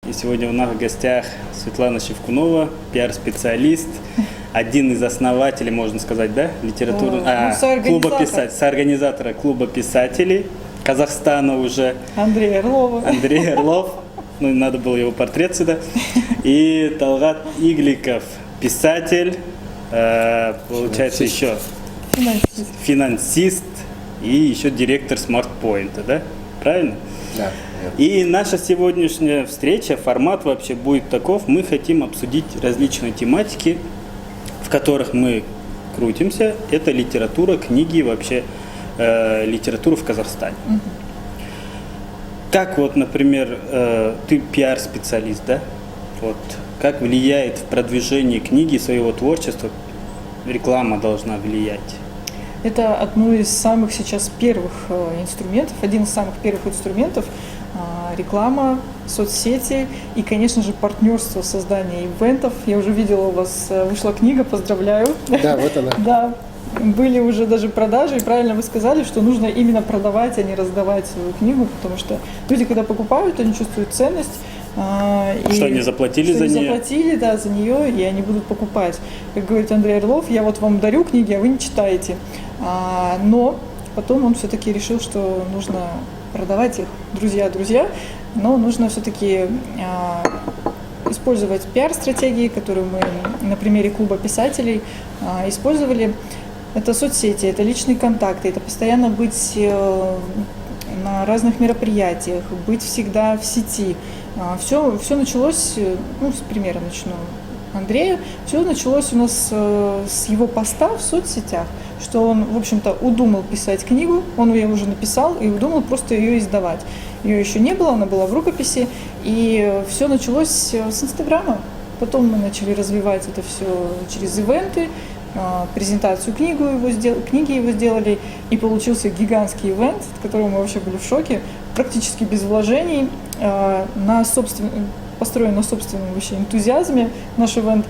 И сегодня у нас в гостях Светлана Шевкунова, пиар-специалист, один из основателей, можно сказать, да, соорганизатора клуба писателей Казахстана уже. Андрей Орлов, ну надо было его портрет сюда. И Талгат Игликов, писатель, получается еще финансист и еще директор SmartPoint, да? Правильно? Да. И наша сегодняшняя встреча, формат вообще будет таков. Мы хотим обсудить различные тематики, в которых мы крутимся. Это литература, книги, вообще литература в Казахстане. Как вот, например, ты пиар-специалист, да? Вот, как влияет в продвижении книги своего творчества реклама должна влиять? Это одно из самых сейчас первых инструментов, один из самых первых инструментов реклама, соцсети и, конечно же, партнерство, создание ивентов. Я уже видела, у вас вышла книга, поздравляю. Да, вот она. Да, были уже даже продажи, и правильно вы сказали, что нужно именно продавать, а не раздавать свою книгу, потому что люди, когда покупают, они чувствуют ценность. Что они заплатили за нее? Заплатили, да, за нее, и они будут покупать. Как говорит Андрей Орлов, я вот вам дарю книги, а вы не читаете. Но потом он все-таки решил, что нужно продавать их, друзья, но нужно все-таки использовать пиар-стратегии, которые мы на примере клуба писателей использовали. Это соцсети, это личные контакты, это постоянно быть на разных мероприятиях, быть всегда в сети. Все началось, с примера начну Андрея, все началось у нас с его поста в соцсетях, что он, в общем-то, удумал писать книгу, он ее уже написал и удумал просто ее издавать. Ее еще не было, она была в рукописи, и все началось с Инстаграма. Потом мы начали развивать это все через ивенты, презентацию книги его сделали, и получился гигантский ивент, от которого мы вообще были в шоке, практически без вложений, построен на собственном вообще энтузиазме наш ивент.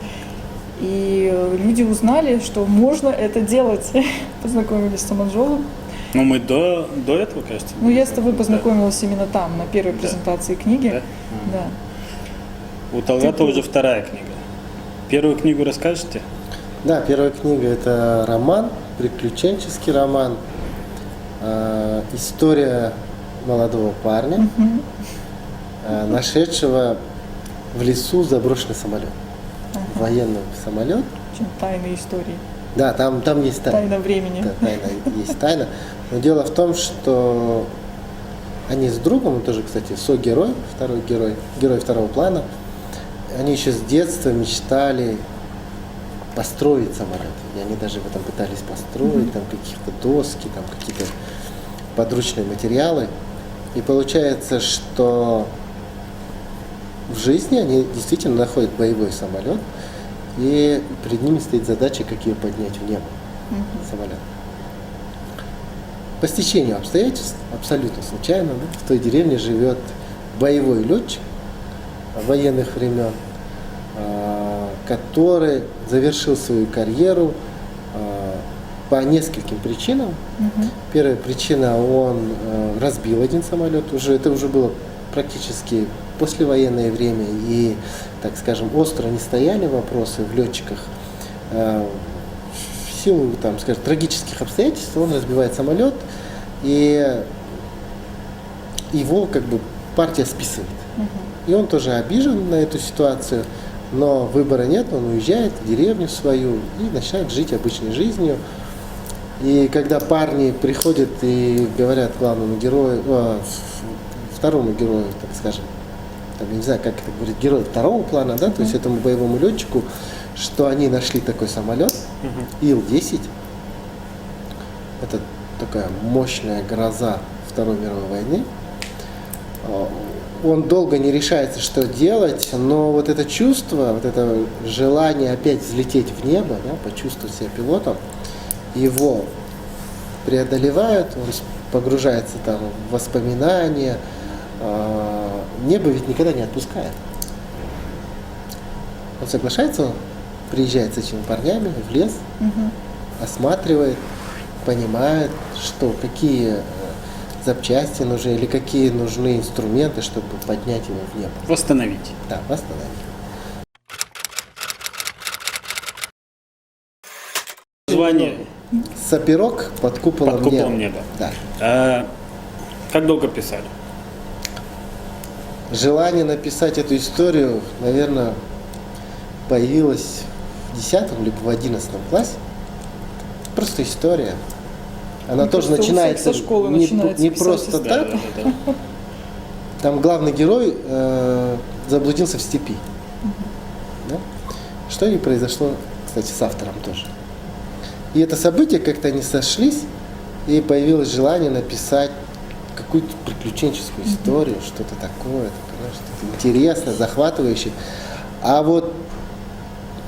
И люди узнали, что можно это делать. Познакомились с Аманжолом. Ну, мы до этого, кажется. Я с тобой познакомилась именно там, на первой презентации книги. Да. У Талгата уже вторая книга. Первую книгу расскажете? Да, первая книга – это роман, приключенческий роман. История молодого парня, нашедшего в лесу заброшенный самолет. Военный самолет. Очень тайные истории. Да, там есть тайна. Тайна времени. Да, есть тайна. Но дело в том, что они с другом, он тоже, кстати, согерой, герой второго плана, они еще с детства мечтали построить самолет. И они даже в этом пытались построить, там какие-то доски, там какие-то подручные материалы. И получается, что в жизни они действительно находят боевой самолет, и перед ними стоит задача, как ее поднять в небо, самолет. По стечению обстоятельств, абсолютно случайно, в той деревне живет боевой летчик военных времен, который завершил свою карьеру по нескольким причинам. Первая причина, он разбил один самолет, это уже было практически послевоенное время, и, так скажем, остро не стояли вопросы в летчиках. В силу, трагических обстоятельств он разбивает самолет, и его партия списывает. И он тоже обижен на эту ситуацию, но выбора нет, он уезжает в деревню свою и начинает жить обычной жизнью. И когда парни приходят и говорят главному герою, второму герою, так скажем, я не знаю, как это говорит, герой второго плана, да, то есть этому боевому летчику, что они нашли такой самолет, Ил-10, это такая мощная гроза Второй мировой войны. Он долго не решается, что делать, но вот это чувство, вот это желание опять взлететь в небо, да, почувствовать себя пилотом, его преодолевает, он погружается там в воспоминания. Небо ведь никогда не отпускает. Он соглашается, он приезжает с этими парнями в лес, осматривает, понимает, что какие запчасти нужны или какие нужны инструменты, чтобы поднять его в небо. Восстановить. Да, восстановить. Название Сапирок под куполом, «Под куполом неба». Да. Как долго писали? Желание написать эту историю, наверное, появилось в 10 либо в 11 классе. Просто история. Она Мне тоже кажется, у всех начинается со школы не, начинается не писательство. просто так. Да. Там главный герой заблудился в степи. Да? Что и произошло, кстати, с автором тоже. И это событие как-то они сошлись, и появилось желание написать какую-то приключенческую историю, что-то такое, что-то интересное, захватывающее. А вот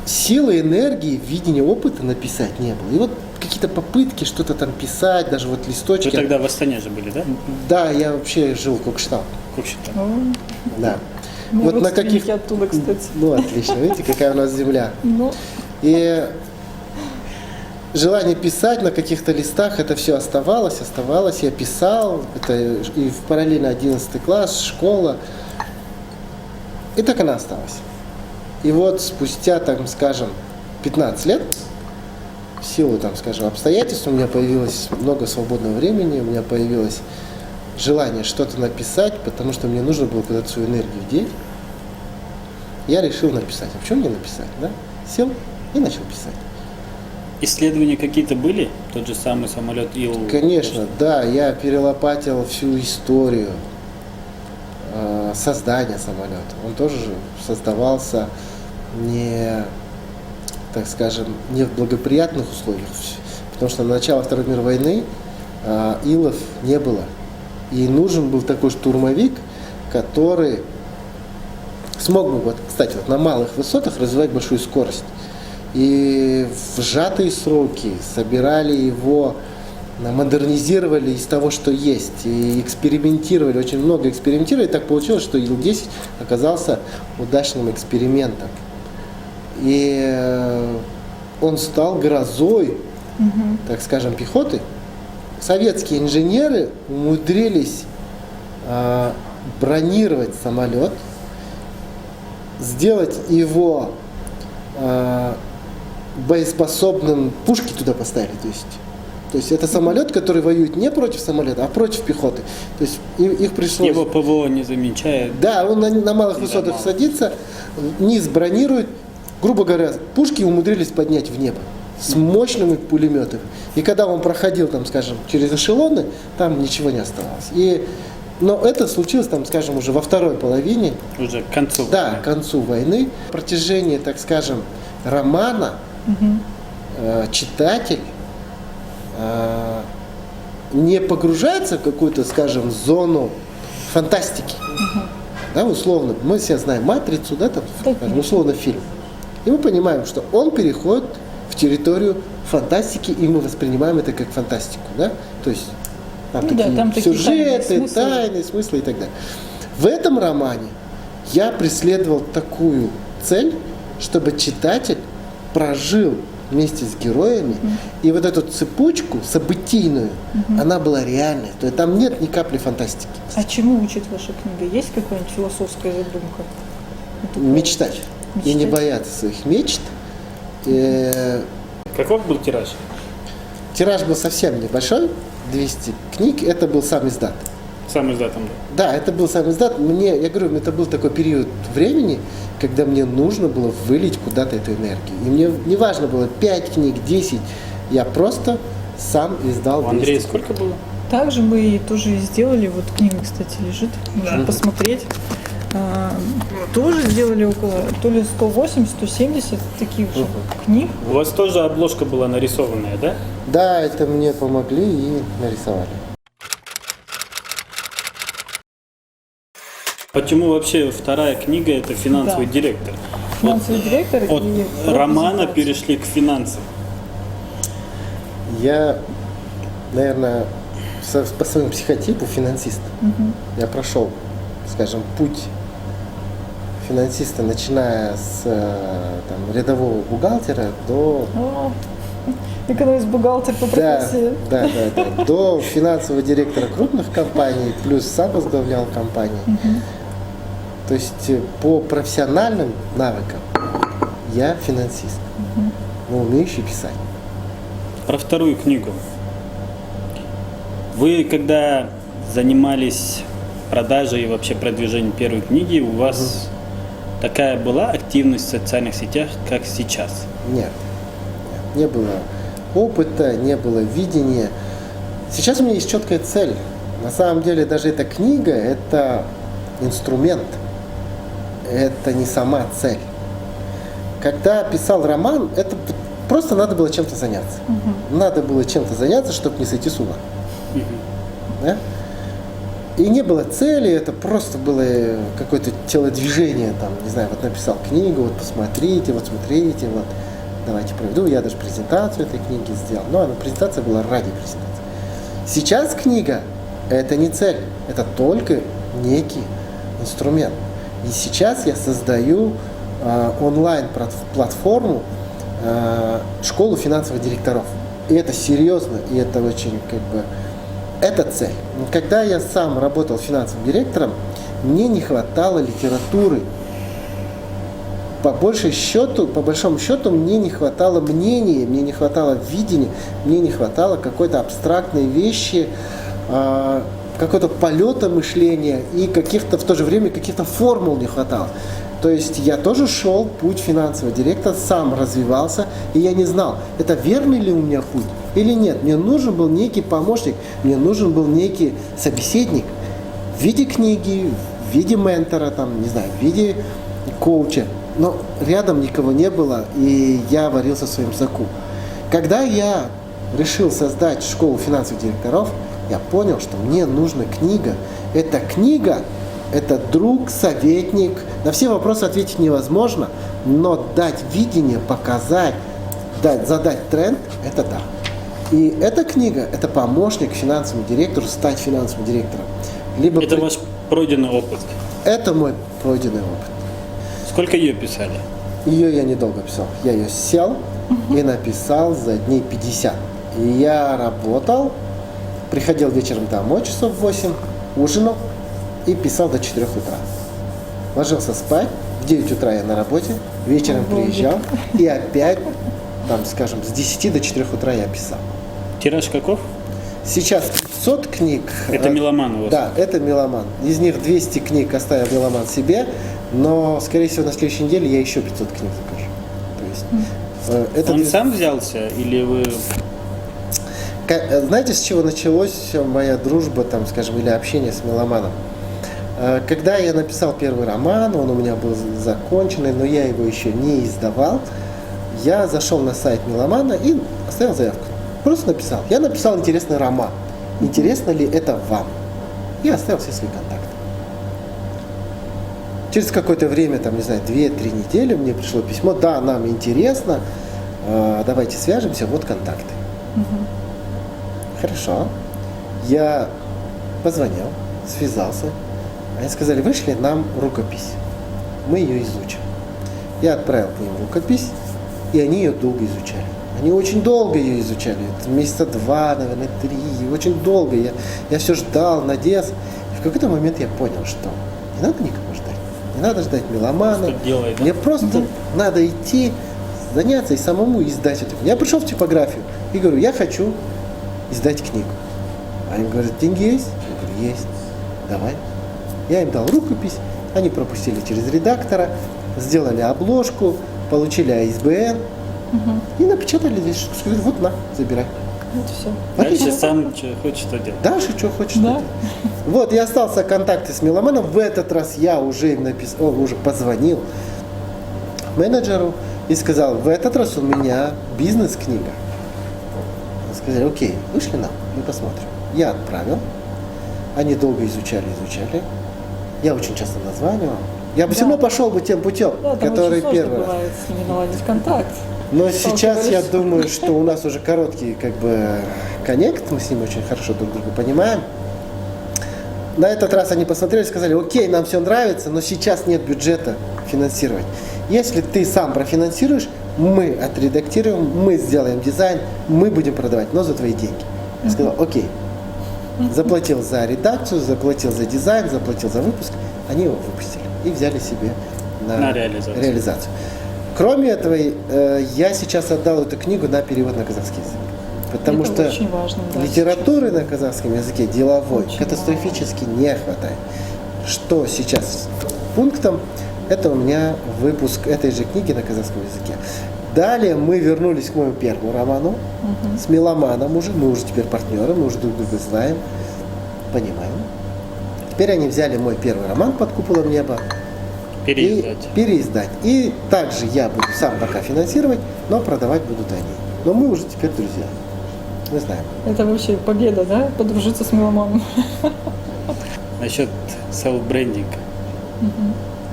силы, энергии, видения, опыта написать не было. И вот какие-то попытки что-то там писать, даже вот листочки. Вы тогда в Астане же были, да? Да, я вообще жил в Кокштау. Кокштау. О, Да. у меня Вот на родственники каких... оттуда, кстати. Ну, отлично. Видите, какая у нас земля. Ну, И желание писать на каких-то листах, это все оставалось. Я писал, это и в параллельно 11 класс, школа. И так она осталась. И вот спустя, там, скажем, 15 лет, в силу, там, скажем, обстоятельств, у меня появилось много свободного времени, у меня появилось желание что-то написать, потому что мне нужно было куда-то свою энергию деть. Я решил написать. А почему не написать, да? Сел и начал писать. Исследования какие-то были? Тот же самый самолет Ил? Конечно, да, я перелопатил всю историю создания самолета. Он тоже создавался не, так скажем, не в благоприятных условиях, потому что на начало Второй мировой войны Илов не было. И нужен был такой штурмовик, который смог бы, вот, кстати, вот на малых высотах развивать большую скорость. И в сжатые сроки собирали его, модернизировали из того, что есть, и экспериментировали, очень много экспериментировали. И так получилось, что Ил-10 оказался удачным экспериментом. И он стал грозой, так скажем, пехоты. Советские инженеры умудрились бронировать самолет, сделать его боеспособным, пушки туда поставили, то есть это самолет, который воюет не против самолета, а против пехоты. То есть их пришлось... Его ПВО не замечает. Да, он на малых Да, высотах мало. садится, низ бронирует, грубо говоря, пушки умудрились поднять в небо с мощными пулеметами. И когда он проходил, там, скажем, через эшелоны, там ничего не оставалось. Но это случилось, там, скажем, уже во второй половине, Уже к концу. да, к концу войны. В протяжении, так скажем, романа читатель не погружается в какую-то, скажем, зону фантастики. Да, условно, мы все знаем «Матрицу», да, там, скажем, условно, фильм. И мы понимаем, что он переходит в территорию фантастики, и мы воспринимаем это как фантастику, да? То есть там Ну да, такие там такие сюжеты, тайные смыслы. тайные смыслы и так далее. В этом романе я преследовал такую цель, чтобы читатель прожил вместе с героями, и вот эту цепочку событийную, она была реальной. То есть там нет ни капли фантастики. а чему учит ваша книга? Есть какая-нибудь философская задумка? Мечтать. И не Мечтать. бояться своих мечт. Каков был тираж? Тираж был совсем небольшой, 200 книг, это был сам издат. Сам издатом, да. Да, это был сам издат. Я говорю, это был такой период времени, когда мне нужно было вылить куда-то эту энергию. И мне не важно было 5 книг, 10, я просто сам издал У Андрея 200 сколько было? Также мы и тоже и сделали, вот книга, кстати, лежит, можно посмотреть. Тоже сделали около, то ли 180-170 таких же книг. У вас тоже обложка была нарисованная, да? Да, это мне помогли и нарисовали. Почему вообще вторая книга это финансовый Да. директор? Финансовый директор От и романа презентация. перешли к финансам. Я, наверное, по своему психотипу финансист. Я прошел, скажем, путь финансиста, начиная с там, рядового бухгалтера до... О, Экономист-бухгалтер по Да, профессии. да. До финансового директора крупных компаний, плюс сам возглавлял компании. То есть по профессиональным навыкам я финансист, но умеющий писать. Про вторую книгу. Вы, когда занимались продажей и вообще продвижением первой книги, у вас такая была активность в социальных сетях, как сейчас? Нет, не было опыта, не было видения. Сейчас у меня есть четкая цель. На самом деле даже эта книга – это инструмент, это не сама цель. Когда писал роман, это просто надо было чем-то заняться. Надо было чем-то заняться, чтобы не сойти с ума. Да? И не было цели, это просто было какое-то телодвижение, там, не знаю, вот написал книгу, вот посмотрите, вот смотрите, вот давайте проведу. Я даже презентацию этой книги сделал, но презентация была ради презентации. Сейчас книга – это не цель, это только некий инструмент. И сейчас я создаю онлайн-платформу школу финансовых директоров. И это серьезно, и это очень это цель. Когда я сам работал финансовым директором, мне не хватало литературы. По большому счету, мне не хватало мнения, мне не хватало видения, мне не хватало какой-то абстрактной вещи, какого-то полета мышления и в то же время каких-то формул не хватало. То есть я тоже шел путь финансового директора, сам развивался, и я не знал, это верный ли у меня путь или нет. Мне нужен был некий помощник, мне нужен был некий собеседник в виде книги, в виде ментора, там, не знаю, в виде коуча. Но рядом никого не было, и я варился в своем соку. Когда я решил создать школу финансовых директоров, я понял, что мне нужна книга. Эта книга – это друг, советник. На все вопросы ответить невозможно, но дать видение, показать, задать тренд – это да. И эта книга – это помощник финансовому директору стать финансовым директором. Это ваш пройденный опыт? Это мой пройденный опыт. Сколько ее писали? Ее я недолго писал. Я ее сел и написал за дней 50. И я работал, приходил вечером домой часов в 8, ужинал и писал до 4 утра. Ложился спать, в 9 утра я на работе, вечером приезжал и опять, там, скажем, с 10 до 4 утра я писал. Тираж каков? Сейчас 500 книг. Это меломан у вас? Да, это меломан. Из них 200 книг оставил меломан себе, но, скорее всего, на следующей неделе я еще 500 книг закажу. То есть, Он сам взялся или вы... Знаете, с чего началась моя дружба, там, скажем, или общение с меломаном? Когда я написал первый роман, он у меня был законченный, но я его еще не издавал, я зашел на сайт меломана и оставил заявку. Просто написал. Я написал интересный роман. Интересно ли это вам? Я оставил все свои контакты. Через какое-то время, там, не знаю, 2-3 недели мне пришло письмо. Да, нам интересно, давайте свяжемся, вот контакты. Хорошо. Я позвонил, связался. Они сказали, вышли нам рукопись. Мы ее изучим. Я отправил к ним рукопись, и они ее долго изучали. Они очень долго ее изучали. Это месяца 2, наверное, 3. Очень долго. Я все ждал, надеялся. И в какой-то момент я понял, что не надо никого ждать. Не надо ждать меломана. Мне просто надо идти, заняться и самому издать эту книгу. Я пришел в типографию и говорю, я хочу издать книгу. Они говорят, деньги есть? Я говорю, есть. Давай. Я им дал рукопись, они пропустили через редактора, сделали обложку, получили АСБН и напечатали здесь. Сказали, вот на, забирай. Вот все. Дальше сам что хочешь, что делать. Дальше что хочешь, что делать. Вот, я остался в контакте с меломаном. В этот раз я уже уже позвонил менеджеру и сказал, в этот раз у меня бизнес-книга. Сказали, окей, вышли нам, мы посмотрим. Я отправил. Они долго изучали. Я очень часто названивал. Я бы все равно пошел бы тем путем, который первый раз. Бывает с ними наладить контакт. Но сейчас я думаю, что у нас уже короткий коннект, мы с ним очень хорошо друг друга понимаем. На этот раз они посмотрели и сказали, окей, нам все нравится, но сейчас нет бюджета финансировать. Если ты сам профинансируешь, мы отредактируем, мы сделаем дизайн, мы будем продавать, но за твои деньги. Я сказал, окей. Заплатил за редакцию, заплатил за дизайн, заплатил за выпуск. Они его выпустили и взяли себе на реализацию. Кроме этого, я сейчас отдал эту книгу на перевод на казахский язык. Потому это что очень важно, да, литературы на казахском языке деловой очень катастрофически не хватает. Что сейчас пунктом, это у меня выпуск этой же книги на казахском языке. Далее мы вернулись к моему первому роману с меломаном уже. Мы уже теперь партнеры, мы уже друг друга знаем, понимаем. Теперь они взяли мой первый роман «Под куполом неба» и переиздать. И также я буду сам пока финансировать, но продавать будут они. Но мы уже теперь друзья. Мы знаем. Это вообще победа, да? Подружиться с меломаном. Насчет селф-брендинга.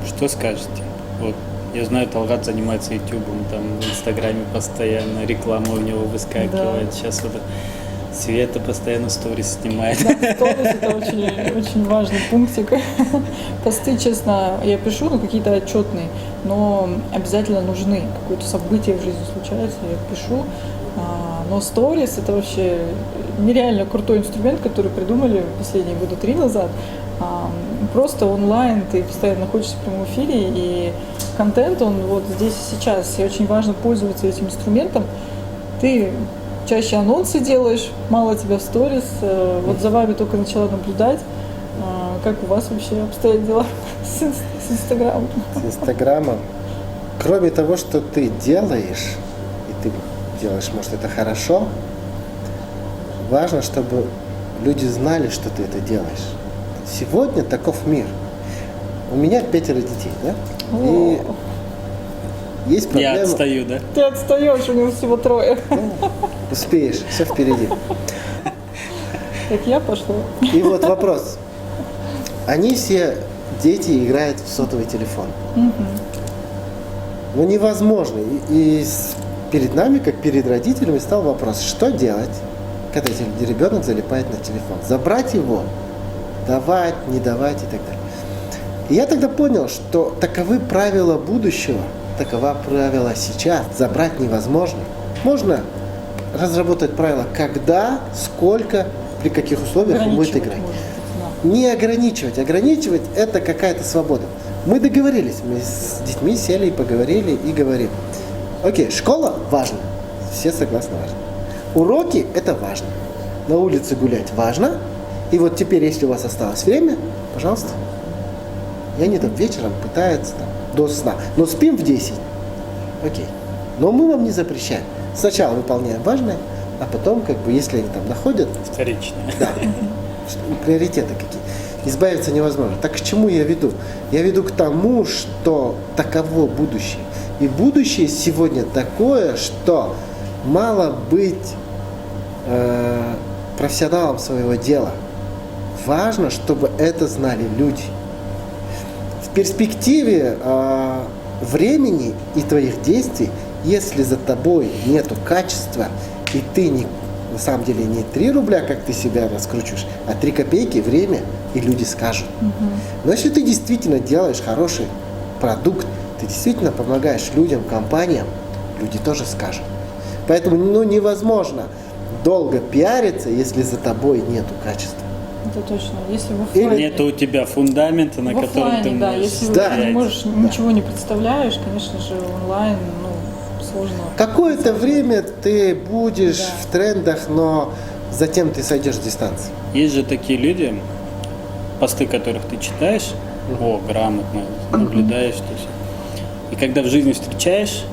Что скажете? Вот, я знаю, Талгат занимается ютубом, там в Инстаграме постоянно реклама у него выскакивает. Да. Сейчас вот Света постоянно сторис снимает. Да, сторис это очень, очень важный пунктик. Посты, честно, я пишу, какие-то отчетные, но обязательно нужны. Какое-то событие в жизни случается, я пишу. Но сторис это вообще нереально крутой инструмент, который придумали последние года 3 назад. Просто онлайн, ты постоянно находишься в прямом эфире, и контент, он вот здесь и сейчас. И очень важно пользоваться этим инструментом. Ты чаще анонсы делаешь, мало тебя в сторис. Вот за вами только начала наблюдать. Как у вас вообще обстоят дела с Инстаграмом? С Инстаграмом. Кроме того, что ты делаешь, и ты делаешь, может, это хорошо, важно, чтобы люди знали, что ты это делаешь. Сегодня таков мир. У меня 5 детей, да? И есть проблема. Я отстаю, да? Ты отстаешь, у него всего 3. Успеешь, все впереди. Так я пошла. И вот вопрос. Они все, дети, играют в сотовый телефон. Ну невозможно. И перед нами, как перед родителями, стал вопрос, что делать, когда ребенок залипает на телефон. Забрать его, давать, не давать и так далее. И я тогда понял, что таковы правила будущего, таковы правила сейчас. Забрать невозможно. Можно разработать правила, когда, сколько, при каких условиях он будет играть. Не ограничивать. Ограничивать – это какая-то свобода. Мы договорились, мы с детьми сели и поговорили и говорим. Окей, школа важна, все согласны, важно. Уроки – это важно. На улице гулять важно. И вот теперь, если у вас осталось время, пожалуйста. И они там вечером пытаются там, до сна. Но спим в 10. Окей. Но мы вам не запрещаем. Сначала выполняем важное, а потом, как бы, если они там находят... Вторичное. Да. Приоритеты какие. Избавиться невозможно. Так к чему я веду? Я веду к тому, что таково будущее. И будущее сегодня такое, что мало быть профессионалом своего дела. Важно, чтобы это знали люди. В перспективе времени и твоих действий, если за тобой нету качества, и ты на самом деле не 3 рубля, как ты себя раскручиваешь, а 3 копейки, время, и люди скажут. Но если ты действительно делаешь хороший продукт, ты действительно помогаешь людям, компаниям, люди тоже скажут. Поэтому невозможно долго пиариться, если за тобой нету качества. Это точно. Если в офлайне... Нету у тебя фундамента, на котором ты да, можешь если стоять. ты не можешь, ничего не представляешь, конечно же, онлайн, сложно. Какое-то время ты будешь в трендах, но затем ты сойдешь с дистанции. Есть же такие люди, посты которых ты читаешь, грамотно, наблюдаешь, то есть. И когда в жизни встречаешь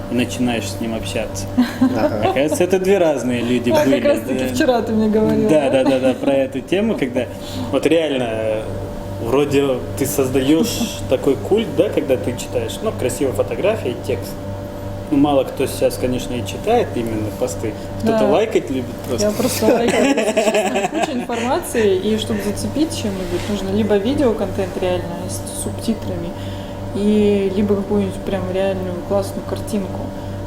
и начинаешь с ним общаться. Оказывается, это 2 разные люди были. Как раз таки вчера ты мне говорил. Да, про эту тему, когда вот реально вроде ты создаешь такой культ, да, когда ты читаешь, красивая фотография и текст. Мало кто сейчас, конечно, и читает именно посты. Кто-то лайкать любит просто. Я просто лайкаю. Куча информации, и чтобы зацепить чем-нибудь, нужно либо видеоконтент реально с субтитрами, и либо какую-нибудь прям реальную классную картинку.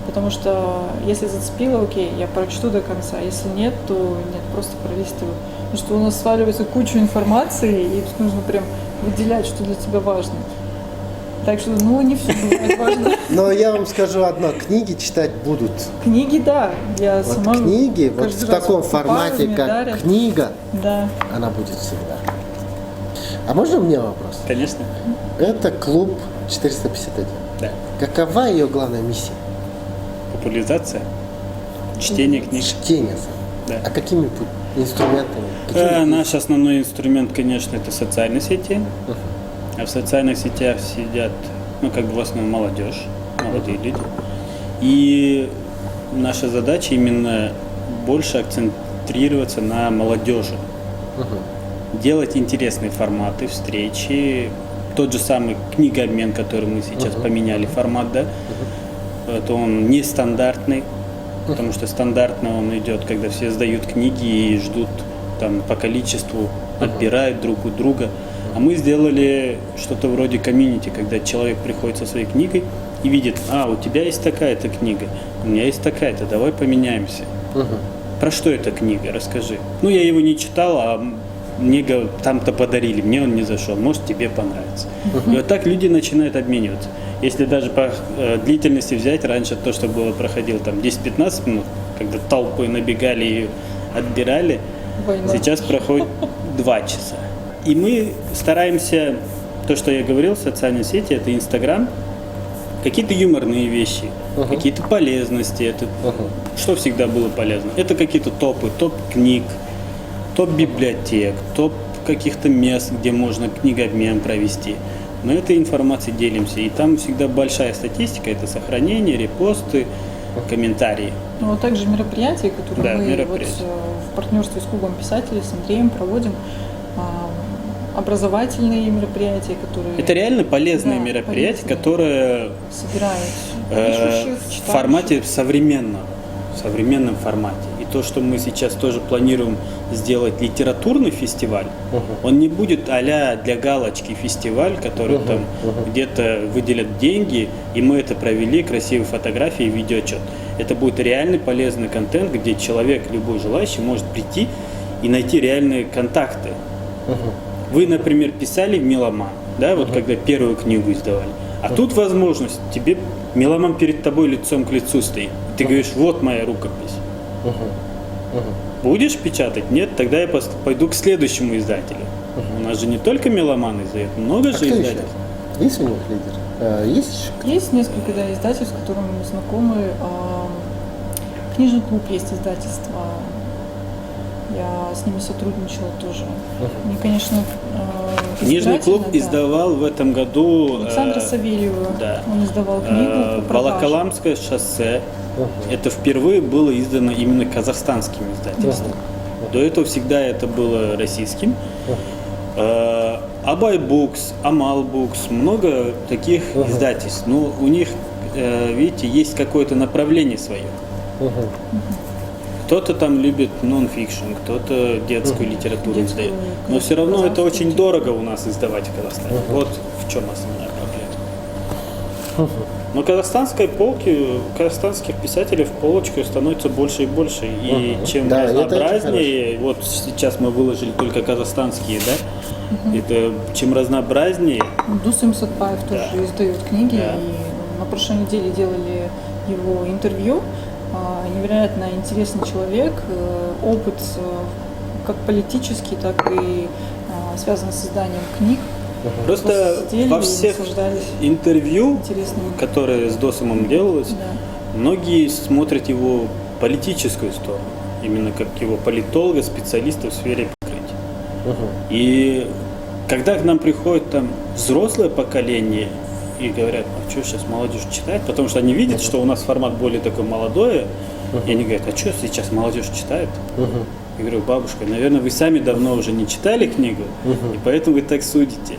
Потому что если зацепило, окей, я прочту до конца. Если нет, то нет, просто пролистываю. Потому что у нас сваливается куча информации, и тут нужно прям выделять, что для тебя важно. Так что, ну, не все бывает важно. Но я вам скажу одно, книги читать будут. Книги, да. Я Вот сама книги, вот каждый в раз таком покупаю, формате, мне как дарят. книга, Да. она будет всегда. А можно мне вопрос? Конечно. Это клуб 451. Да. Какова ее главная миссия? Популяризация, чтение книг. Чтение. Да. А какими инструментами? Какими Наш основной инструмент, конечно, это социальные сети. А в социальных сетях сидят, ну, как бы в основном молодежь, молодые люди. И наша задача именно больше акцентрироваться на молодежи. Делать интересные форматы, встречи. Тот же самый книгообмен, который мы сейчас поменяли формат, да, это он нестандартный, потому что стандартно он идет, когда все сдают книги и ждут там по количеству, отбирают друг у друга. А мы сделали что-то вроде комьюнити, когда человек приходит со своей книгой и видит, у тебя есть такая-то книга, у меня есть такая-то, давай поменяемся. Про что эта книга? Расскажи. Ну, я его не читал, а мне там-то подарили, мне он не зашел, может, тебе понравится. И вот так люди начинают обмениваться. Если даже по длительности взять, раньше то, что было, проходило там 10-15 минут, когда толпой набегали и отбирали, Война. сейчас проходит 2 часа. И мы стараемся, то, что я говорил, социальные сети, это Инстаграм, какие-то юморные вещи, какие-то полезности, это что всегда было полезно. Это какие-то топы, топ книг, топ библиотек, топ каких-то мест, где можно книгообмен провести. Но этой информацией делимся. И там всегда большая статистика, это сохранение, репосты, комментарии. Ну, а также мероприятия, которые Да, мы мероприятия. в партнерстве с клубом писателей, с Андреем проводим. Образовательные мероприятия, которые Это реально полезные Да, мероприятия, полезные. которые собирают пишущих, в читающих. формате в современном формате. И то, что мы сейчас тоже планируем сделать литературный фестиваль, он не будет а-ля для галочки фестиваль, который там где-то выделят деньги, и мы это провели, красивые фотографии, видеоотчет. Это будет реальный полезный контент, где человек, любой желающий, может прийти и найти реальные контакты. Вы, например, писали в «Меломан», да, вот когда первую книгу издавали. А тут возможность, тебе «Меломан» перед тобой лицом к лицу стоит. Ты говоришь, вот моя рукопись. Будешь печатать? Нет, тогда я пойду к следующему издателю. У нас же не только «Меломан» издает, много же кто еще? издателей. Есть у них лидер? Есть еще? Есть несколько издательств, с которыми мы знакомы. Книжный клуб есть издательство. Я с ними сотрудничала тоже. Они, конечно, Книжный клуб избирательно, да. издавал в этом году Александра Савельева. да. Он издавал книгу по продаже. Волоколамское шоссе. Это впервые было издано именно казахстанским издательством. До этого всегда это было российским. Абай Букс, Амал Букс, много таких издательств. Но у них, видите, есть какое-то направление свое. Кто-то там любит нон-фикшн, кто-то детскую литературу Детскую, издает. Но все равно это казахскую очень литературу. дорого у нас издавать в Казахстане. Вот в чем основная проблема. Но казахстанских писателей в полочку становится больше и больше. И чем Да, это очень разнообразнее, вот сейчас мы выложили только казахстанские, да? Это чем разнообразнее. Дусым Сатпаев Да. тоже издает книги. Да. И на прошлой неделе делали его интервью. Невероятно интересный человек, опыт как политический, так и связан с созданием книг. Просто Сидели во и всех наслаждались интервью, интересным. которые с Досымом делалось, Да. многие смотрят его политическую сторону, именно как его политолога, специалиста в сфере покрытия. И когда к нам приходит там взрослое поколение и говорят, а что сейчас молодежь читает, потому что они видят, что у нас формат более такой молодой, и они говорят, а что сейчас молодежь читает? Я говорю, бабушка, наверное, вы сами давно уже не читали книгу, и поэтому вы так судите.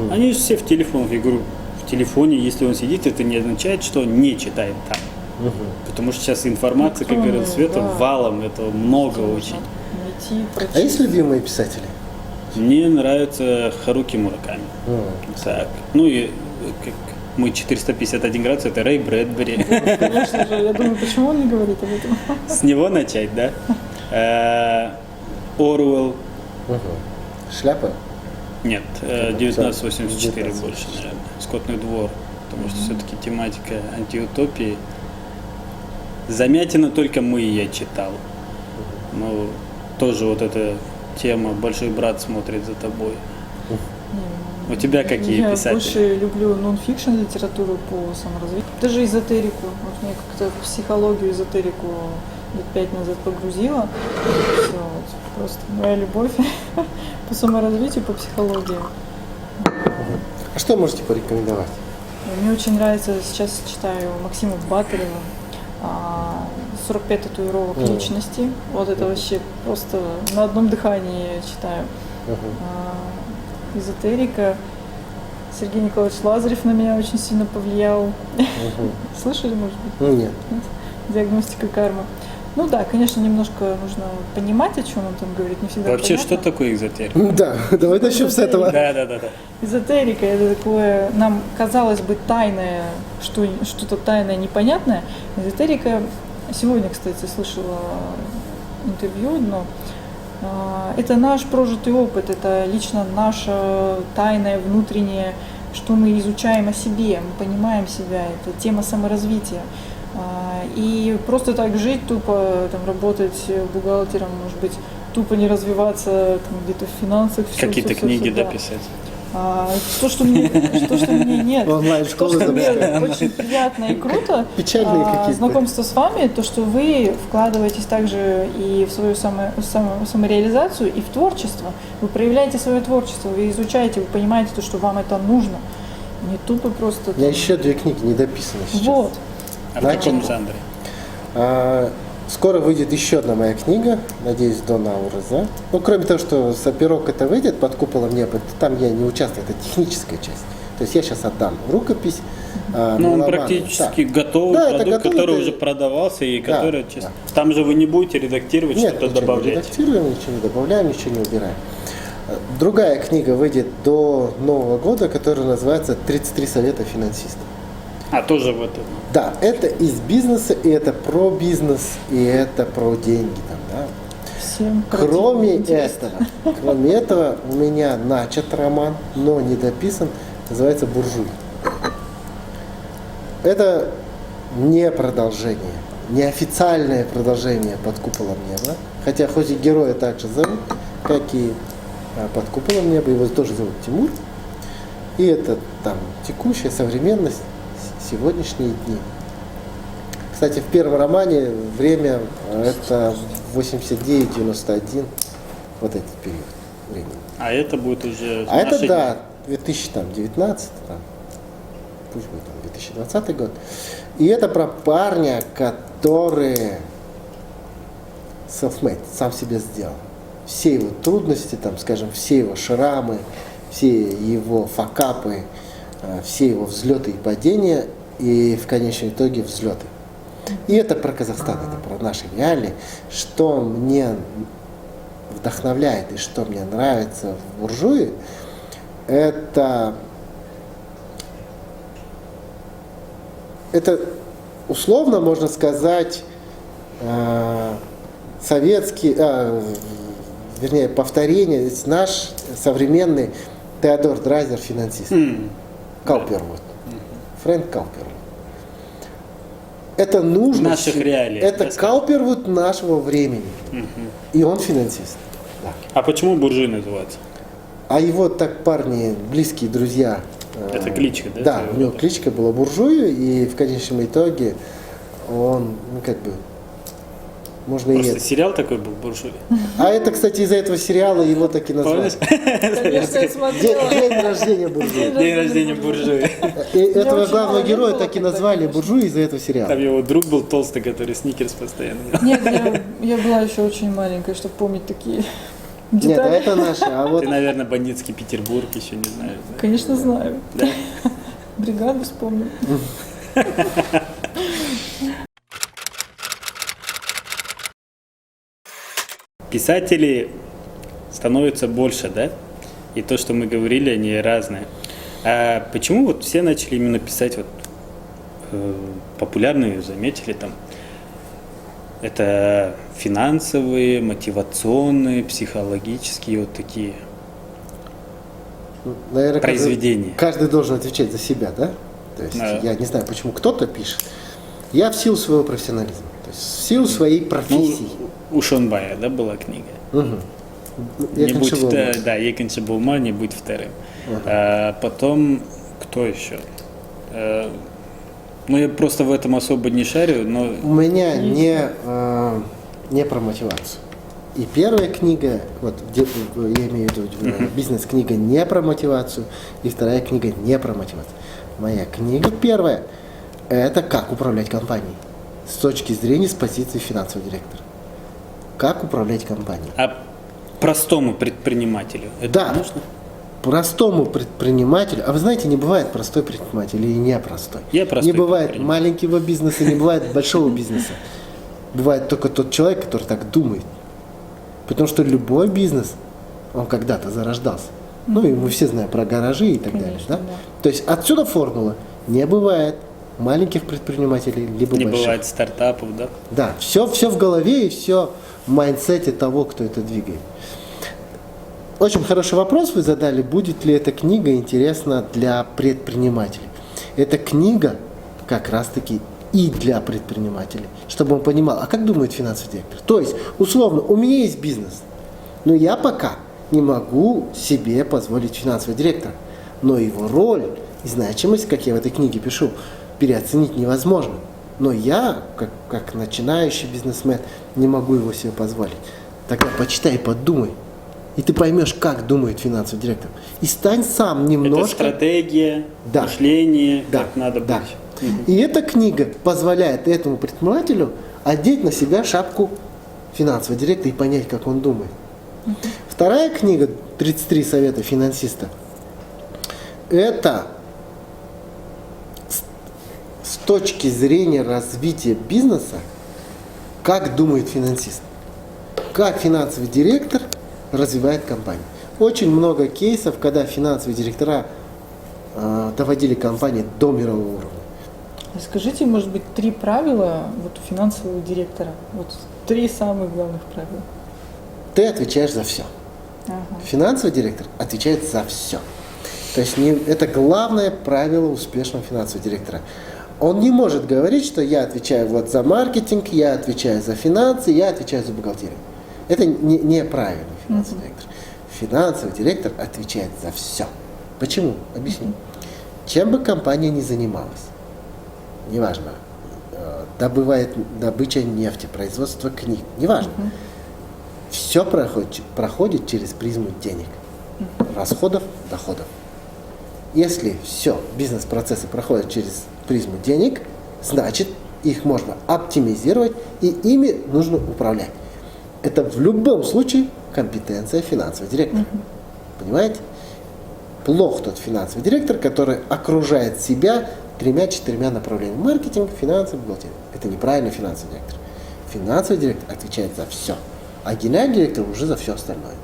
Они же все в телефонах. Я говорю, в телефоне, если он сидит, это не означает, что он не читает там. Потому что сейчас информация, как говорит Света, Да. валом, этого много Можно очень. найти, А есть прочесть. любимые писатели? Мне нравится Харуки Мураками. Так. Ну и как мой 451 градус, это Рэй Брэдбери. Конечно же, я думаю, почему он не говорит об этом. С него начать, да? Оруэлл. Шляпа? Нет, 1984 1984. больше, наверное. Скотный двор. Потому что все-таки тематика антиутопии. Замятина только мы я читал. Но тоже вот эта тема «Большой брат смотрит за тобой». У тебя какие Я писатели? больше люблю нон-фикшн литературу по саморазвитию. Даже эзотерику. Вот мне как-то в психологию, эзотерику лет 5 назад погрузила. Все, вот, просто моя любовь по саморазвитию, по психологии. А что можете порекомендовать? Мне очень нравится, сейчас читаю Максима Батарева, 45 татуировок личности. Вот это вообще просто на одном дыхании читаю. Эзотерика. Сергей Николаевич Лазарев на меня очень сильно повлиял. Слышали, может быть? Нет. Диагностика кармы. Ну да, конечно, немножко нужно понимать, о чем он там говорит, не всегда Вообще, понятно. что такое экзотерика? Да, давай начнем с этого. Да. Эзотерика — это такое, нам казалось бы, тайное, что-то тайное, непонятное. Эзотерика, сегодня, кстати, слышала интервью одно, это наш прожитый опыт, это лично наше тайное, внутреннее, что мы изучаем о себе, мы понимаем себя, это тема саморазвития. И просто так жить, тупо там, работать бухгалтером, может быть, тупо не развиваться там, где-то в финансах. Какие-то книги да. дописать. То, что мне нет. Онлайн-школы То, что мне запускаем. очень приятно и круто, Печальные какие-то. знакомство с вами, то, что вы вкладываетесь также и в свою самореализацию, и в творчество. Вы проявляете свое творчество, вы изучаете, вы понимаете то, что вам это нужно. Не тупо просто... У меня еще 2 книги не дописаны сейчас. Вот. А в каком жанре? Скоро выйдет еще одна моя книга, надеюсь, до Наурыза. Ну, кроме того, что Сапирок это выйдет под куполом неба, там я не участвую, это техническая часть. То есть я сейчас отдам рукопись. Ну, он практически готовый Да, это продукт, готовый, который это- уже продавался и Да, который, да. там же вы не будете редактировать, Нет, что-то ничего не добавлять. редактируем, ничего не добавляем, ничего не убираем. Другая книга выйдет до Нового года, которая называется «33 совета финансиста». А тоже в этом. Да, это из бизнеса, и это про бизнес, и это про деньги. Там, да. Всем Кроме интересно. этого, у меня начат роман, но не дописан, называется «Буржуй». Это не продолжение, не официальное продолжение «Под куполом неба», хотя хоть и героя также зовут, как и «Под куполом неба», его тоже зовут Тимур. И это там текущая современность, сегодняшние дни. Кстати, в первом романе время это 89-91, вот этот период времени. А это будет уже А это, наши да, 2019, там, пусть будет там 2020 год. И это про парня, который self-made, сам себе сделал. Все его трудности, там, скажем, все его шрамы, все его факапы, все его взлеты и падения, и в конечном итоге взлеты. И это про Казахстан, это про наши реалии. Что мне вдохновляет и что мне нравится в буржуи, это условно можно сказать советский, вернее, повторение, наш современный Теодор Драйзер, финансист. Каупервуд. Фрэнк Каупервуд. Это нужно. В наших реалиях, Это да, Каупервуд нашего времени. И он финансист. Да. А почему буржуй называется? А его так парни, близкие друзья. Это кличка, да? Да, у него кличка была Буржуй, и в конечном итоге он, ну как бы, можно Просто и... сериал такой был «Буржуй». А это, кстати, из-за этого сериала его так и назвали. Помнишь? Конечно, я смотрела. День рождения Буржуя. День рождения буржуя. И этого очень главного мало героя было так и тогда, назвали конечно. Буржуй из-за этого сериала. Там его друг был толстый, который сникерс постоянно ел. Нет, я была еще очень маленькая, чтобы помнить такие Нет, а детали. это наше. А вот Ты, наверное, бандитский Петербург еще не знаешь. Да? Конечно, знаю. Да? Бригаду вспомню. Писателей становится больше, да? И то, что мы говорили, они разные. А почему вот все начали именно писать вот популярные, заметили там, это финансовые, мотивационные, психологические вот такие. Наверное, произведение. Каждый должен отвечать за себя, да? То есть Да. я не знаю, почему кто-то пишет. Я в силу своего профессионализма, то есть в силу своей профессии. У Шонбая, да, была книга? Мгм. Не Якин будь Шибулма. да, Екинши Булма, не будь вторым. Ага. А потом, кто еще? Ну, я просто в этом особо не шарю, но У меня не про мотивацию. И первая книга, вот я имею в виду бизнес-книга не про мотивацию, и вторая книга не про мотивацию. Моя книга первая – это как управлять компанией с точки зрения, с позиции финансового директора. Как управлять компанией. а простому предпринимателю это Да, нужно? простому предпринимателю, а вы знаете, не бывает простой предприниматель и непростой. Я простой Не бывает предприниматель. маленького бизнеса, не бывает большого бизнеса. Бывает только тот человек, который так думает. Потому что любой бизнес, он когда-то зарождался. Ну и мы все знаем про гаражи и так далее. Конечно, Да? да. То есть отсюда формула. Не бывает маленьких предпринимателей, либо Не больших. бывает стартапов, да? Да, все в голове и все в майндсете того, кто это двигает. Очень хороший вопрос вы задали, будет ли эта книга интересна для предпринимателей. Эта книга как раз-таки и для предпринимателей, чтобы он понимал, а как думает финансовый директор. То есть, условно, у меня есть бизнес, но я пока не могу себе позволить финансового директора. Но его роль и значимость, как я в этой книге пишу, переоценить невозможно. Но я, как начинающий бизнесмен, не могу его себе позволить. Тогда почитай и подумай. И ты поймешь, как думает финансовый директор. И стань сам Это немножко... стратегия, Да. мышление, Да, как надо да. быть. И эта книга позволяет этому предпринимателю одеть на себя шапку финансового директора и понять, как он думает. Вторая книга «33 совета финансиста» – это с точки зрения развития бизнеса, как думает финансист, как финансовый директор развивает компанию. Очень много кейсов, когда финансовые директора доводили компании до мирового уровня. Скажите, может быть, 3 правила вот у финансового директора? Вот 3 самых главных правила. Ты отвечаешь за все. Ага. Финансовый директор отвечает за все. То есть это главное правило успешного финансового директора. Он не может говорить, что я отвечаю вот за маркетинг, я отвечаю за финансы, я отвечаю за бухгалтерию. Это неправильный финансовый директор. Финансовый директор отвечает за все. Почему? Объясню. Чем бы компания ни занималась, неважно, добыча нефти, производство книг, неважно, все проходит через призму денег, расходов, доходов. Если все, бизнес-процессы проходят через призму денег, значит, их можно оптимизировать и ими нужно управлять. Это в любом случае компетенция финансового директора. Понимаете? Плох тот финансовый директор, который окружает себя 3-4 направлениями. Маркетинг, финансы, бухгалтерия. Это неправильный финансовый директор. Финансовый директор отвечает за все. А генеральный директор уже за все остальное.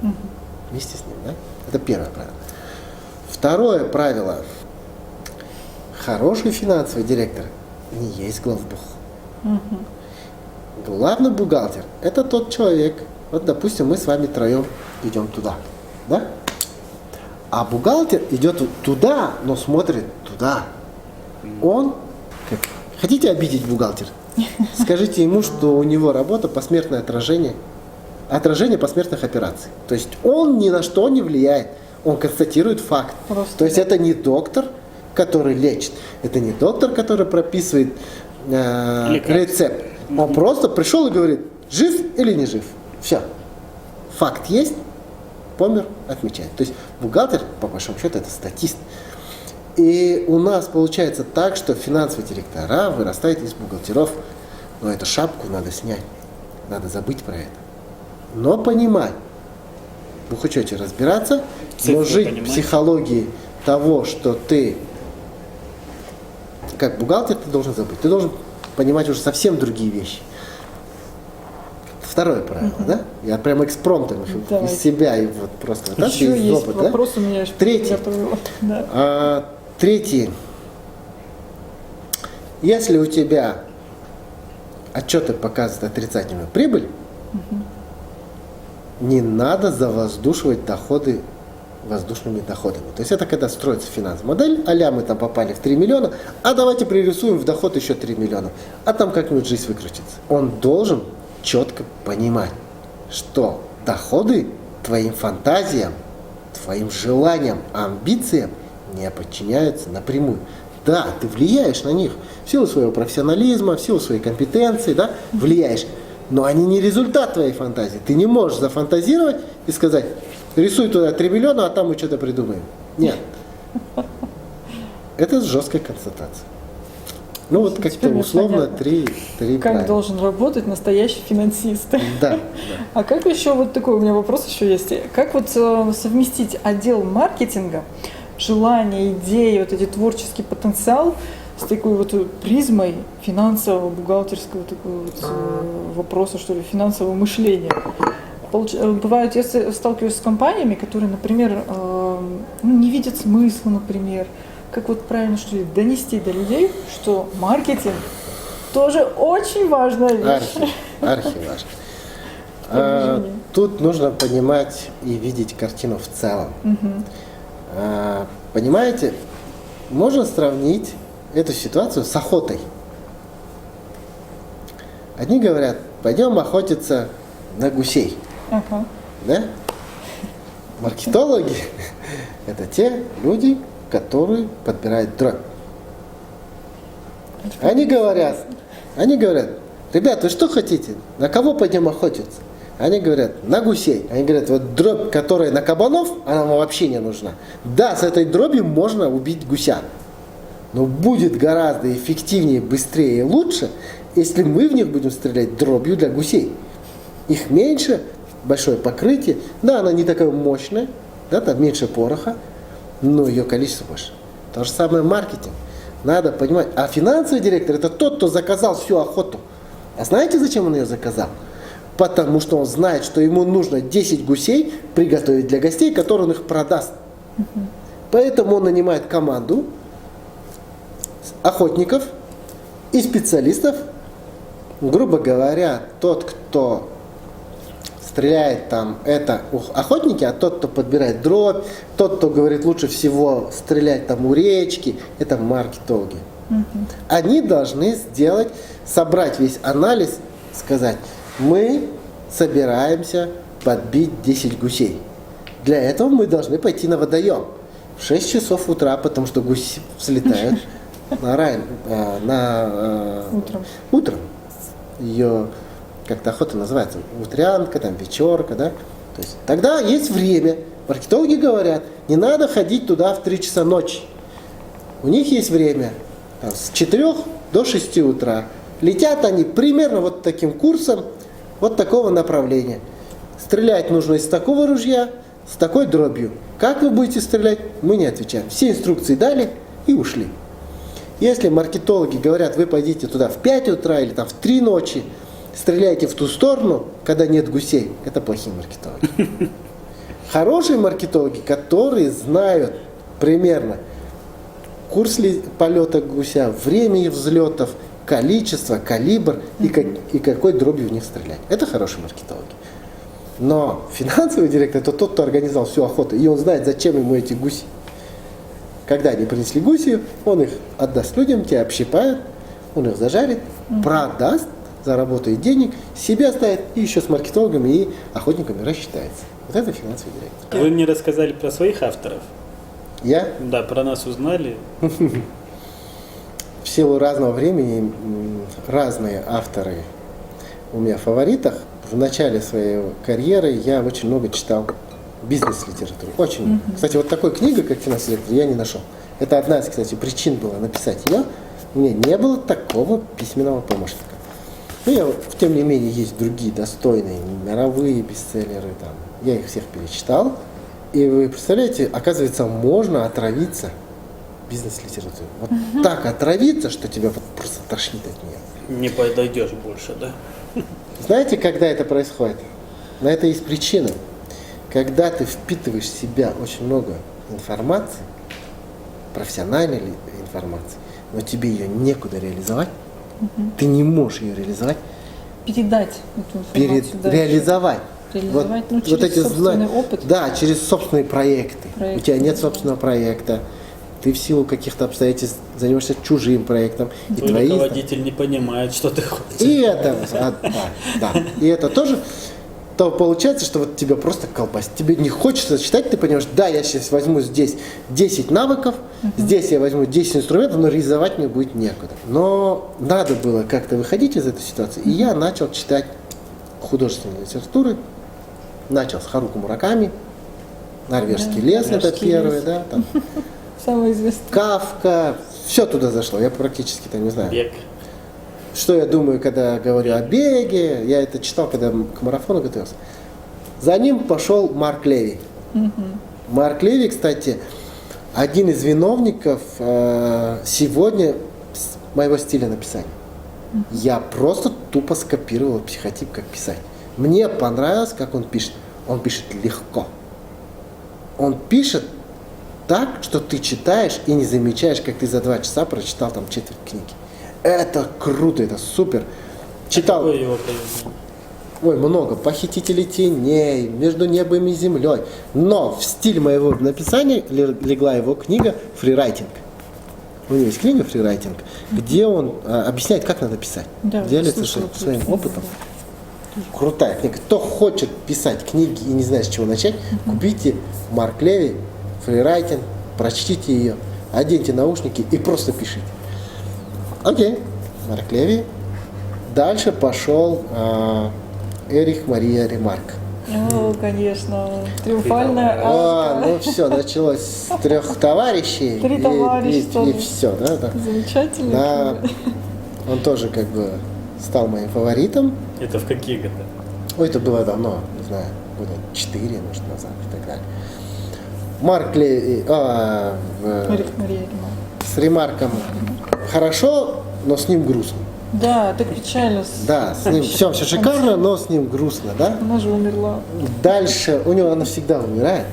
Вместе с ним, да? Это первое правило. Второе правило. Хороший финансовый директор не есть главбух. Главный бухгалтер – это тот человек, вот, допустим, мы с вами троем идем туда, да? А бухгалтер идет туда, но смотрит туда. Он, хотите обидеть бухгалтера? Скажите ему, что у него работа посмертное отражение посмертных операций. То есть он ни на что не влияет, он констатирует факт. Просто, То есть это не доктор, который лечит, это не доктор, который прописывает рецепт. Он просто пришел и говорит, жив или не жив. Все. Факт есть, помер, отмечает. То есть бухгалтер, по большому счету, это статист. И у нас получается так, что финансовые директора вырастают из бухгалтеров. Но эту шапку надо снять. Надо забыть про это. Но понимать, в бухучете разбираться, но жить в психологии того, что ты, как бухгалтер, ты должен забыть. Ты должен понимать уже совсем другие вещи. Второе правило, да? Я прям экспромтом из себя и вот просто вот Еще из есть опыта. вопрос у меня. Третий. Да. Третий. Если у тебя отчеты показывают отрицательную прибыль, не надо завоздушивать доходы воздушными доходами. То есть это когда строится финансовая модель, а-ля мы там попали в 3 миллиона, а давайте пририсуем в доход еще 3 миллиона, а там как-нибудь жизнь выкрутится. Он должен четко понимать, что доходы твоим фантазиям, твоим желаниям, амбициям не подчиняются напрямую. Да, ты влияешь на них в силу своего профессионализма, в силу своей компетенции, да, влияешь. Но они не результат твоей фантазии. Ты не можешь зафантазировать и сказать, рисуй туда 3 миллиона, а там мы что-то придумаем. Нет. Это жесткая констатация. Ну вот как-то Теперь мне условно понятно, 3 как правила. должен работать настоящий финансист. Да. А как еще, вот такой у меня вопрос еще есть, как вот совместить отдел маркетинга, желание, идеи, вот эти творческий потенциал с такой вот призмой финансового, бухгалтерского такого вот вопроса, что ли, финансового мышления? Бывает, я сталкиваюсь с компаниями, которые, например, не видят смысла, например, как вот правильно, что ли, донести до людей, что маркетинг тоже очень важная вещь. Архиважно. Тут нужно понимать и видеть картину в целом. Понимаете, можно сравнить эту ситуацию с охотой. Одни говорят, пойдем охотиться на гусей. Ага. Да? Маркетологи – это те люди, которые подбирают дробь. Они говорят, ребята, вы что хотите? На кого пойдем охотиться? Они говорят, на гусей. Они говорят, вот дробь, которая на кабанов, она нам вообще не нужна. Да, с этой дробью можно убить гуся. Но будет гораздо эффективнее, быстрее и лучше, если мы в них будем стрелять дробью для гусей. Их меньше, большое покрытие. Да, она не такая мощная, да, там меньше пороха, но ее количество больше. То же самое маркетинг. Надо понимать. А финансовый директор – это тот, кто заказал всю охоту. А знаете, зачем он ее заказал? Потому что он знает, что ему нужно 10 гусей приготовить для гостей, которые он их продаст. Поэтому он нанимает команду охотников и специалистов. Грубо говоря, тот, кто стреляет там, это охотники, а тот, кто подбирает дробь, тот, кто говорит, лучше всего стрелять там у речки, это маркетологи. Они должны собрать весь анализ, сказать, мы собираемся подбить 10 гусей. Для этого мы должны пойти на водоем в 6 часов утра, потому что гуси взлетают утром. Ее как-то охота называется, утрянка, там вечерка, да. То есть тогда есть время. Маркетологи говорят, не надо ходить туда в 3 часа ночи. У них есть время там, с 4 до 6 утра. Летят они примерно вот таким курсом, вот такого направления. Стрелять нужно из такого ружья, с такой дробью. Как вы будете стрелять, мы не отвечаем. Все инструкции дали и ушли. Если маркетологи говорят, вы пойдите туда в 5 утра или там в 3 ночи, стреляйте в ту сторону, когда нет гусей, это плохие маркетологи. Хорошие маркетологи, которые знают примерно курс полета гуся, время взлетов, количество, калибр и какой дробью в них стрелять. Это хорошие маркетологи. Но финансовый директор – это тот, кто организовал всю охоту, и он знает, зачем ему эти гуси. Когда они принесли гуси, он их отдаст людям, те общипают, он их зажарит, продаст, заработает денег, себе оставит и еще с маркетологами и охотниками рассчитается. Вот это финансовый директор. Вы мне рассказали про своих авторов. Я? Да, про нас узнали. В силу разного времени разные авторы у меня в фаворитах. В начале своей карьеры я очень много читал бизнес-литературу. Очень много. Кстати, вот такой книги, как «Финансовый директор», я не нашел. Это одна из, кстати, причин была написать ее. У меня не было такого письменного помощника. Ну, тем не менее, есть другие достойные мировые бестселлеры. Там. Я их всех перечитал. И вы представляете, оказывается, можно отравиться бизнес-литературой. Вот так отравиться, что тебя вот просто тошнит от нее. Не подойдешь больше, да? Знаете, когда это происходит? На это есть причина. Когда ты впитываешь в себя очень много информации, профессиональной информации, но тебе ее некуда реализовать, ты не можешь ее реализовать, Передать эту информацию дальше. реализовать. Реализовать, ну, вот через эти собственный опыт. Да, через собственные проекты. У тебя нет собственного проекта. Ты в силу каких-то обстоятельств занимаешься чужим проектом. И Твой твои... руководитель не понимает, что ты хочешь. И это, да. И это тоже, то получается, что вот тебя просто колбасит. Тебе не хочется читать, ты понимаешь, да, я сейчас возьму здесь 10 навыков, здесь я возьму 10 инструментов, но реализовать мне будет некуда. Но надо было как-то выходить из этой ситуации, и я начал читать художественные литературы. Начал с Харуки Мураками, «Норвежский лес», это «Норвежский первый, лес». да, там, Самое известное. Кафка, все туда зашло, я практически там не знаю. Бег. Что я думаю, когда говорю о беге, я это читал, когда к марафону готовился. За ним пошел Марк Леви. Марк Леви, кстати, один из виновников сегодня моего стиля написания. Я просто тупо скопировал психотип, как писать. Мне понравилось, как он пишет. Он пишет легко. Он пишет так, что ты читаешь и не замечаешь, как ты за 2 часа прочитал там четверть книги. Это круто, это супер. Читал, Какое его произведение? ой, много. «Похитители теней», «Между небом и землей». Но в стиль моего написания легла его книга «Фрирайтинг». У него есть книга «Фрирайтинг», где он объясняет, как надо писать. Да, Делится слышала своим книгу, опытом. да. Крутая книга. Кто хочет писать книги и не знает, с чего начать, купите Марк Леви, «Фрирайтинг», прочтите ее, оденьте наушники и просто пишите. Окей, Марк Леви. Дальше пошел Эрих Мария Ремарк. О, конечно, триумфальная арка. Ну все, началось с 3 товарищей. 3 товарища. И все, да, да. Замечательно. Да, он тоже как бы стал моим фаворитом. Это в какие годы? Ой, это было давно, не знаю, года 4, может, назад и так далее. Марк Леви, Эрих Мария Ремарк. с Ремарком хорошо, но с ним грустно. Да, так печально. Да, с ним все шикарно, но с ним грустно, да? Она же умерла. Дальше у него она всегда умирает.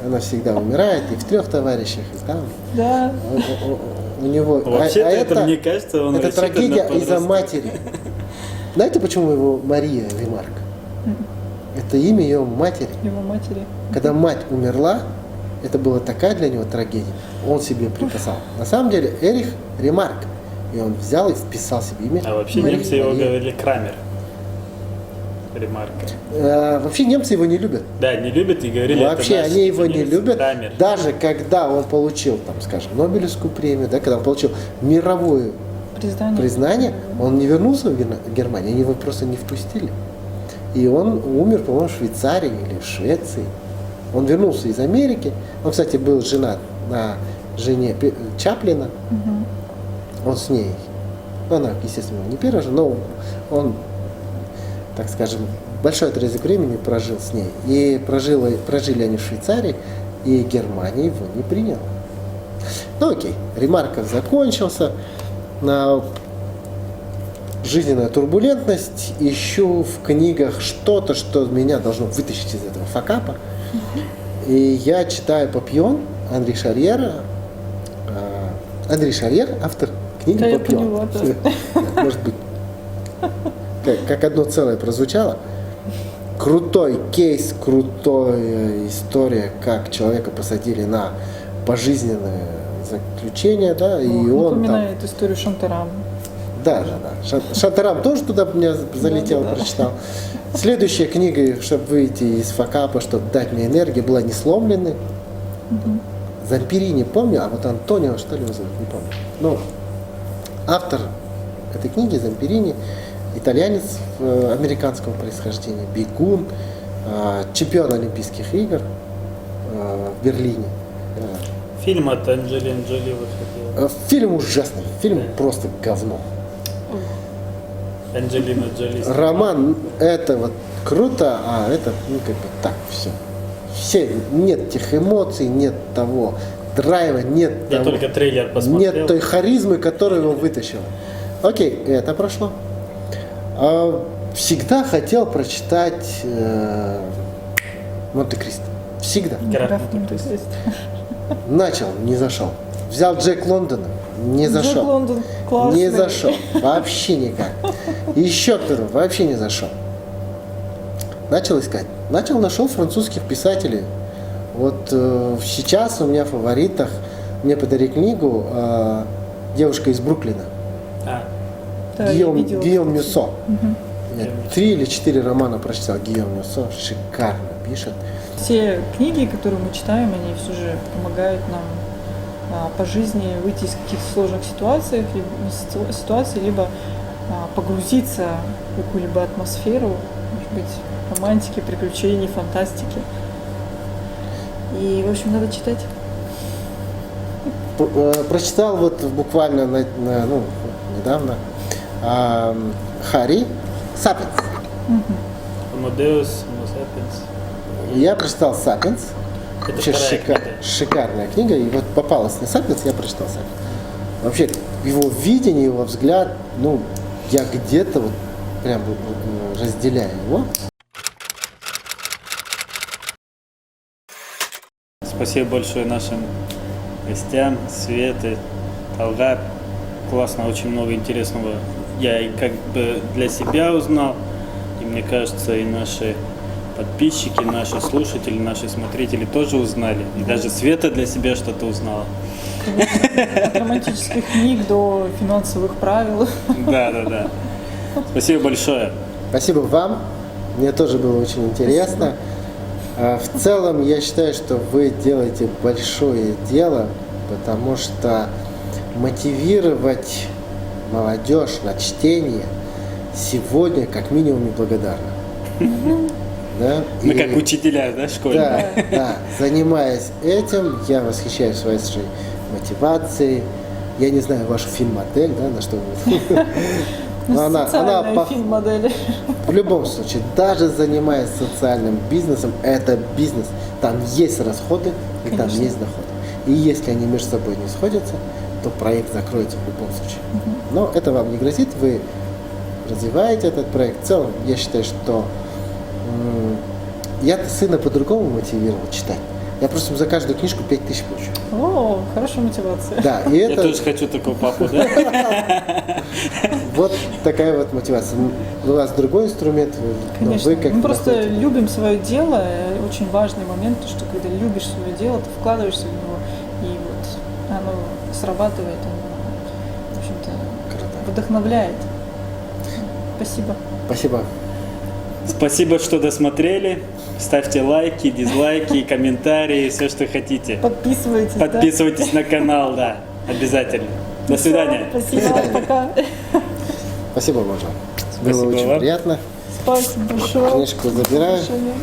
Она всегда умирает, и в 3 товарищах, и там. Да. У него. Вообще-то это, мне кажется, он это рассчитан трагедия на из-за подростка. матери. Знаете, почему его Мария Ремарк? Это имя ее матери. Его матери. Когда мать умерла, это была такая для него трагедия. Он себе приписал. На самом деле Эрих Ремарк. И он взял и вписал себе имя. А вообще Мария. немцы его говорили Крамер. Ремарка. Вообще немцы его не любят. Да, не любят и говорили, Вообще это наш они его не немец любят. Крамер. Даже когда он получил, там, скажем, Нобелевскую премию, да, когда он получил мировое признание, он не вернулся в Германию, они его просто не впустили. И он умер, по-моему, в Швейцарии или в Швеции. Он вернулся из Америки. Он, кстати, был женат на жене Чаплина. Он с ней. Она, естественно, не первая жена, но он, так скажем, большой отрезок времени прожил с ней. И прожили они в Швейцарии, и Германия его не приняла. Ну окей, Ремарков закончился. Жизненная турбулентность. Ищу в книгах что-то, что меня должно вытащить из этого факапа. И я читаю «Папьон» Анри Шарьера. Анри Шарьер, автор книги Да, я «Папьон». поняла, да. Может быть, как одно целое прозвучало. Крутой кейс, крутая история, как человека посадили на пожизненное заключение, да, и он там... Напоминает историю Шантарама. Да. Шантарам тоже туда меня залетел, Да. прочитал. Следующая книга, чтобы выйти из факапа, чтобы дать мне энергию, была «Не сломлены». Зампирини помню, а вот Антонио, что ли его зовут, не помню. Ну, автор этой книги Зампирини, итальянец американского происхождения, бегун, чемпион Олимпийских игр в Берлине. Фильм от Анджелины Джоли выходил. Фильм ужасный, фильм просто говно. Анджелина Джоли. Роман это вот круто, а это ну как бы так все нет тех эмоций, нет того драйва, нет Я того, только трейлер посмотрел. нет той харизмы, которая его вытащила. Окей, это прошло. Всегда хотел прочитать Монте-Кристо. Всегда. Граф Граф Монте-Кристо. Монте-Кристо. Начал, не зашел. Взял Джек Лондона, не Джек зашел. Лондон классный. Не зашел. Вообще никак. Еще кто-то вообще не зашел. начал искать. Нашел французских писателей. Вот сейчас у меня в фаворитах, мне подарили книгу «Девушка из Бруклина». Да, я видела, Гийом кстати. Мюссо. Я 3 или 4 романа прочитал Гийом Мюссо. Шикарно пишет. Все книги, которые мы читаем, они все же помогают нам по жизни выйти из каких-то сложных ситуаций, либо погрузиться в какую-либо атмосферу, может быть, романтики, приключений, фантастики. И, в общем, надо читать. Прочитал вот буквально недавно Хари «Сапиенс». Амадеус, Homo sapiens. Я прочитал «Сапиенс». Это Вообще вторая книга. шикарная книга. И вот попалась на «Сапиенс», я прочитал «Сапиенс». Вообще, его видение, его взгляд, я где-то вот прям разделяю его. Спасибо большое нашим гостям, Свете, Талгат. Классно, очень много интересного я и как бы для себя узнал. И мне кажется, и наши подписчики, наши слушатели, наши смотрители тоже узнали. И даже Света для себя что-то узнала. От романтических книг до финансовых правил. Да. Спасибо большое. Спасибо вам. Мне тоже было очень интересно. В целом, я считаю, что вы делаете большое дело, потому что мотивировать молодежь на чтение сегодня как минимум неблагодарно. Да? Мы как учителя, да, школьные? Да. Занимаясь этим, я восхищаюсь вашей мотивацией. Я не знаю вашу фин-модель, да, на что вы... Но Социальная фин-модель. в любом случае, даже занимаясь социальным бизнесом, это бизнес. Там есть расходы и там Конечно. есть доходы. И если они между собой не сходятся, то проект закроется в любом случае. Но это вам не грозит, вы развиваете этот проект. В целом, я считаю, что я сына по-другому мотивировал читать. Я просто за каждую книжку 5000 получу. О, хорошая мотивация. Да, и Я это тоже хочу такого папу, да? вот такая вот мотивация. У вас другой инструмент, но Конечно. вы как Мы просто находите. любим свое дело. Очень важный момент, что когда любишь свое дело, ты вкладываешься в него, и вот оно срабатывает, оно, в общем-то, Круто. вдохновляет. Спасибо. Спасибо. Спасибо, что досмотрели. Ставьте лайки, дизлайки, комментарии, все, что хотите. Подписывайтесь. да? Подписывайтесь на канал, да, обязательно. До свидания. Спасибо, пока. Спасибо, Боже. Спасибо Было очень вам. приятно. Спасибо большое. Книжку забираю. Приглашение.